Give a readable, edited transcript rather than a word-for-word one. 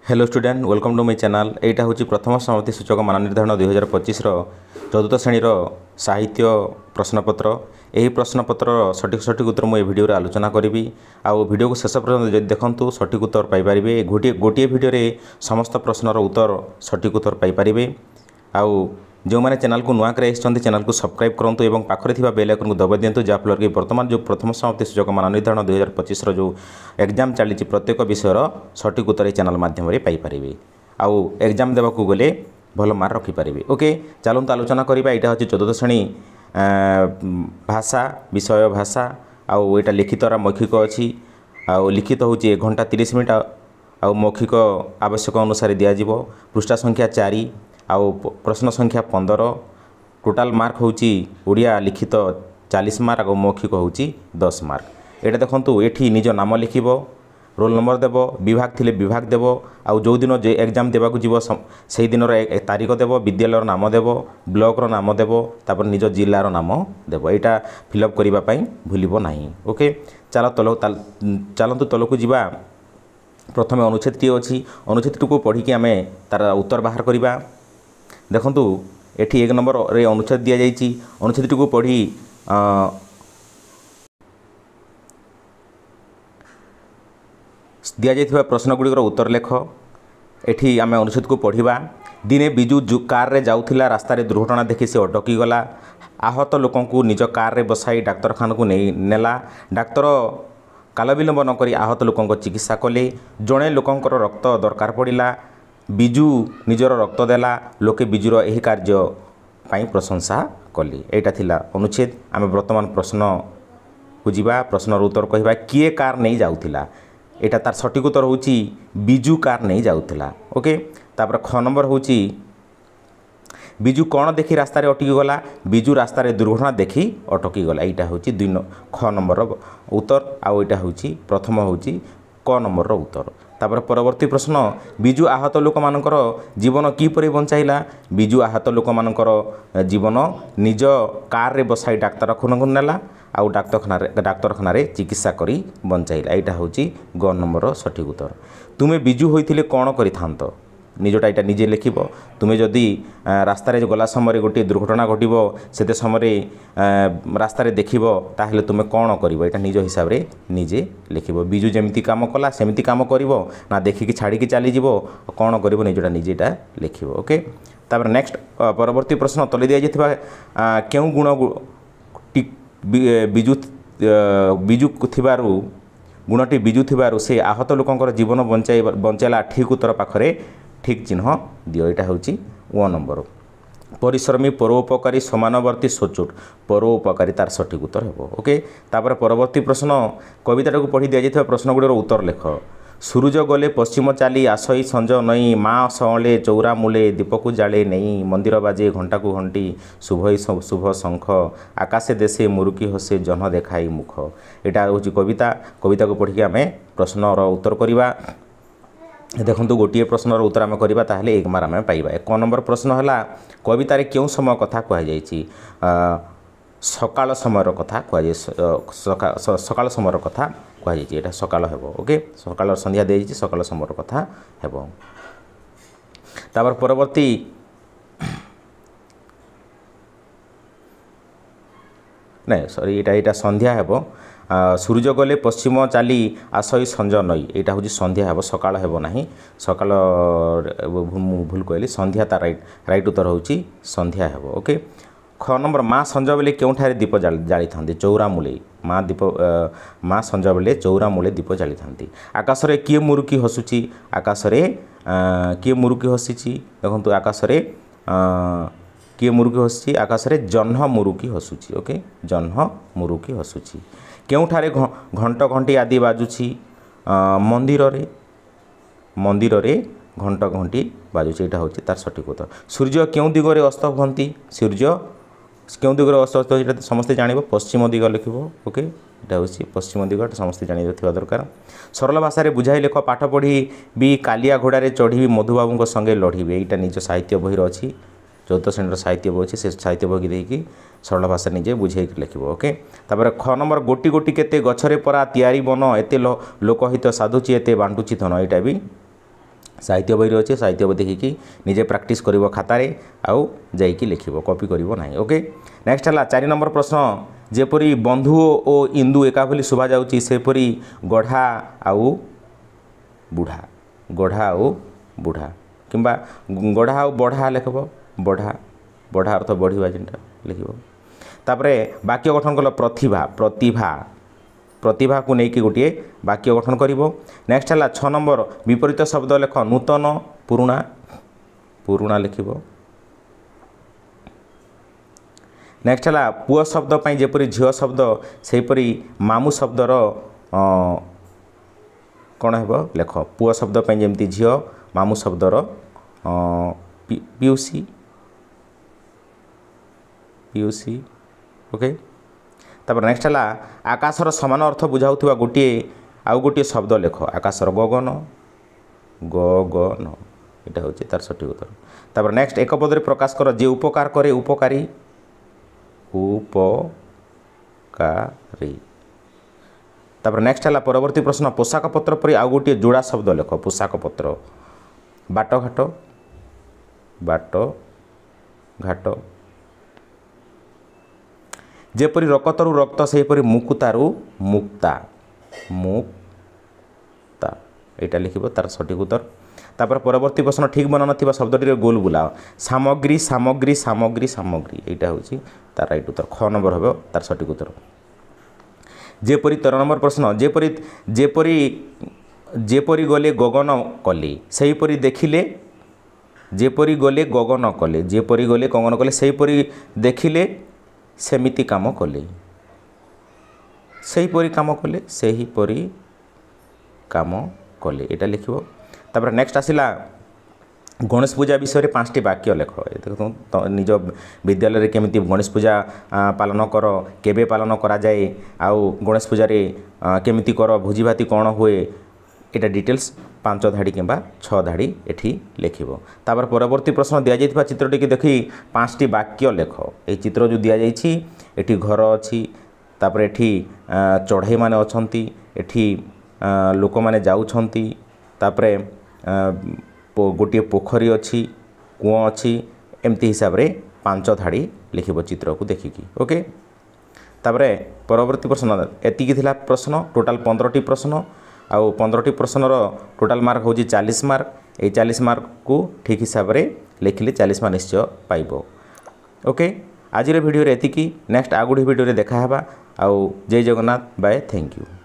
Hello student welcome to my channel. एटा हूँ प्रथम समाप्ति सूचक मान निर्धारण 2025 चतुर्थ श्रेणी साहित्य प्रश्नपत्र। यही प्रश्नपत्र सठिक उत्तर मुझे भिडियो आलोचना करी। आउ भिडियो को शेष पर्यटन देखूँ सठिक उत्तर पाइपर। गोटे भिडियो समस्त प्रश्नर उत्तर सठिक उत्तर पाइपर। आउ जो मैंने चैनल को नुआ कर चैनल को सब्सक्राइब करूँ और पाखे बेल आइकन को दबाई दिंतु जहाँफल कि बर्तमान जो प्रथम समाप्ति सूचक मान निर्धारण 2025 जो एग्जाम चली प्रत्येक विषय सठिक उत्तर चैनल मध्यम पाइपर। आउ एग्जाम देवा गले भल मार्क रखिपारे। ओके चलते आलोचना करवा। यहाँ हूँ चतुर्थ श्रेणी भाषा विषय भाषा। आउ यहाँ लिखित मौखिक अच्छी। आउ लिखित हूँ 1 घंटा 30 मिनिट। आउ मौखिक आवश्यक अनुसार दिज्व। पृष्ठा संख्या 4 आउ प्रश्न संख्या 15। टोटाल मार्क हूँ ओडिया लिखित 40 मार्क और मौखिक हूँ 10 मार्क। यहाँ देखूँ ये निज नाम लिख रोल नंबर देव विभाग थिले विभाग देव आउ जो दिन जे एग्जाम देवा जीव से दिन तारीख देव विद्यालय नाम देव ब्लॉक नाम देव तापर निज जिलार नाम देव। यहाँ फिलअप करने भूल ना। ओके चलतु तलक जावा। प्रथम अनुच्छेद टी अच्छी अनुच्छेद को पढ़ी आम तार उत्तर बाहर करवा। देखूँ ये 1 नंबर रे अनुच्छेद दि जाइए। अनुच्छेद को पढ़ी दि जाइए प्रश्नगुड़िकर उत्तर लेख। एठी आम अनुच्छेद को पढ़ा। दिने बिजु कार रे जाउथिला रास्तार दुर्घटना देखि से अटकी गला। आहत लोकों को निज कार रे बसाई डाक्तरखाना को नहीं नेला। डाक्तर काल विलंब नक आहत लोकों चिकित्सा कले। जड़े लोकंकर रक्त दरकार पड़ा। बिजु निजर रक्त देला। लोके बिजुर यही कार्य पाई प्रशंसा कले। यहाँ थिला अनुच्छेद। आम वर्तमान प्रश्न को जीवा। प्रश्नर उत्तर कहवा किए कार नहीं जाउथिला। यहाँ तार सठिक उत्तर हूँ बिजु कार नहीं जाउथिला। ओके तापर ख नंबर हूँ बिजु कौन देखी रास्तार अटकी गला। बिजु रास्तार दुर्घटना देखी अटकी गला। यहाँ हूँ 2 ख नंबर उत्तर। आउ यहाँ हूँ प्रथम हूँ क नंबर उत्तर। तापर परवर्ती प्रश्न बिजु आहत लोक मानकर जीवन किपरि बंचाइला। बिजु आहत लोक मानकर जीवन निज कार रे बसाई डाक्तरखाना को नेला आउ डाक्तरखाना चिकित्सा करी बंचाइला। यहाँ हूँ ग नंबर सठिक उत्तर। तुमे बिजु होइथिले कौन करिथांत निजटा यहाँ निजे लिख। तुम्हें जदि रास्तार गला समय गोटे दुर्घटना घटव से समय रास्तार देख ताहले तुम कौन कर निज हिसाब से निजे लिख। बिजु जमी कम कला सेमती कम कर ना देखिकी छाड़ी चलीज कौन कर निजटा निजेटा लिख। ओके तापर नेक्स्ट परवर्ती प्रश्न तले दि जाइए क्यों गुण बिजु बिजु थिबारु गुणटी बिजु थिबारु से आहत लोकंकर जीवन बंचाइला ठीक उत्तर पाखरे ठीक चिन्ह दियो। यहाँ हूँ 1 नंबर। परिश्रमी परोपकारी समानवर्ती सचोट परोपकारी तार सठिक उत्तर हो। ओके तापर परवर्ती प्रश्न कविता को पढ़ी दि जाइए प्रश्नगुड़र उत्तर लेख। सूरज गले पश्चिम चाली आसई संज नई माँ सौले चौरा मूले दीपक जाले नहीं मंदिर बाजे घंटा को घंटी शुभ शुभ शंख आकाशे देशे मुरुकी हसे जन देखाई मुख। यहाँ हूँ कविता। कविता को पढ़ी आम प्रश्नर उत्तर करवा। देखो गोटे प्रश्नर उत्तर आम करवा ताहले 1 मार्क आम पाइबा। 1 नंबर प्रश्न है कवितार क्यों समय कथा कहुई सकाल समय कथा कहुई सकाल समय कथा कहुई। यहाँ सकाल हेबो। ओके सकाल संध्या दी सकाल समय कथा हेबो। तापर परवर्ती नहीं सॉरी यहाँ संध्या हेबो। सूरज गले पश्चिम चाली आसई संज नई यहाँ हूँ संध्या हेब सकाल हेब ना। सकाल भूल कहली संध्या तार राइट उत्तर हूँ संध्या हेब। ओके ख नंबर माँ संज बेले क्योंठारे दीप जाली था चौरा मूले माँ संज बेले चौरा मूले दीप जाली था। आकाश रे किए मुरुकी हसुची आकाश रे किए मुरुकी हसी। देखो आकाश रे किए मुरुकी हसी आकाश रे जह्न मुरुकी हसुची। ओके जह्न मुरुकी हसुची। केउठारे घंट घंटी आदि बाजुची मंदिर रे घंट घंटी बाजुची। यहाँ हूँ तार सठिक उत्तर। सूर्य क्यों दिगरे अस्त हुंती सूर्य क्यों दिगरे अस्त ये समस्ते जान पश्चिम दिग लिख। ओके यहाँ हूँ पश्चिम दिग समस्ते जान दरकार। सरल भाषा रे बुझाई लेख पाठ पढ़ी भी कालिया घोड़े चढ़ी मधुबाबू संगे लढ़ी। यहाँ निज साहित्य बही अच्छी चौथ श्रेणी साहित्य बही अच्छी से साहित्य बही देखिए सरल भाषा निजे बुझे लिख। ओके तापर ख नंबर गोटी गोटी केते गछरे परा तैयारी बन एते लोकहित साधुची एते बांटुची धन। यहाँ भी साहित्य बही अच्छे साहित्य बही देखिकी निजे प्रैक्टिस करिवो खातारे आउ जाइकी लिखिबो कॉपी करिवो नाही। ओके नेक्स्ट हला 4 नंबर प्रश्न जेपरी बंधु और इंदु एका भली शोभा जाउची सेपरी गढ़ा आउ बुढ़ा गढ़ा आउ बुढ़ा किंबा गढ़ा आउ बढ़ा लिखब बढ़ा बढ़ा अर्थ बढ़िया जेनटा लिखब। तापरे वाक्य गठन कल प्रतिभा प्रतिभा प्रतिभा को लेकिन गोटे वाक्य गठन करिवो। नेक्स्ट है 6 नंबर विपरीत शब्द लेख नूतन पुराणा पुराणा लिखिबो। नेक्स्ट है पुओ शब्द पाई जेपरी झियो शब्द सेपरी मामू शब्दर कौन हेबो लेख पुओ शब्द पाई जेमती झियो मामू शब्दर पीयूसी पीयूसी। ओके तापर नेक्स्ट है आकाशर समान अर्थ बुझाउथुवा गोटे आउ गोटे शब्द लेख आकाशर गगन गगन यहाँ हूँ तार सठिक उत्तर। तापर नेक्स्ट एक पदरे प्रकाश कर जे उपकार करे उपकारी उपकारी। तापर नेक्स्ट है परवर्ती प्रश्न पोशाक पत्र पर आउ गोटे जोड़ा शब्द लेख पोशाक पत्र बाट घाट बाट घाट। जेपरी रकतरु रक्त सेपरी मुकुतारु मुक्ता मुक्ता यहाँ लिखिबो तार सठिक उत्तर। तापर परवर्ती प्रश्न ठीक बना नथिबा शब्दटी गोल बुलाओ सामग्री सामग्री सामग्री सामग्री यहाँ हूँ तार राइट उत्तर ख नंबर हम तार सठिक उत्तर। जेपरी 13 नंबर प्रश्न जेपरी जेपरी जेपरी गले गगन कले सेहीपरी देखिले जेपरी गले गगन कले जेपरी गले गगन कले सेहीपरी देखिले सेमिति काम कले सेहीपरी काम कले सेहीपरी काम कले यहाँ लिखिबो। तापर नेक्स्ट आसिला गणेश पूजा विषय में 5टी वाक्य लेख देखो तो निज विद्यालय रे केमिति गणेश पूजा पालन कर केबे पालन करा जाए आउ गणेश पूजा रे केमिति कर भोजी भाती कौन हुए यहाँ डिटेल्स 5 धाड़ी किंबा 6 धाड़ी एठी लिखिबो। तापर परवर्ती प्रश्न दिया जाइथिबा चित्रटी की देखि 5टी वाक्य लेख ए चित्र जो दिया जाइछि एठी घर अछि तापर एठी चढ़ाई माने अछंती एठी लोक माने जाउछंती तापरे गोटे पोखरी अच्छी कूଅ अच्छी एमती हिसाब रे 5 धाड़ी लिखिबो चित्र को देखिकी। ओके तापरे परवर्ती प्रश्न एतिकी थिला प्रश्न टोटाल 15टी प्रश्न आउ 15टी प्रश्नर टोटाल मार्क होची 40 मार्क ए 40 मार्क को ठीक हिसाब रे लिखिले 40 मार्क निश्चय पाइबो। ओके आज वीडियो रे एतिकी नेक्स्ट आगुड़ी वीडियो रे देखा हेबा आउ जय जगन्नाथ बाय थैंक यू।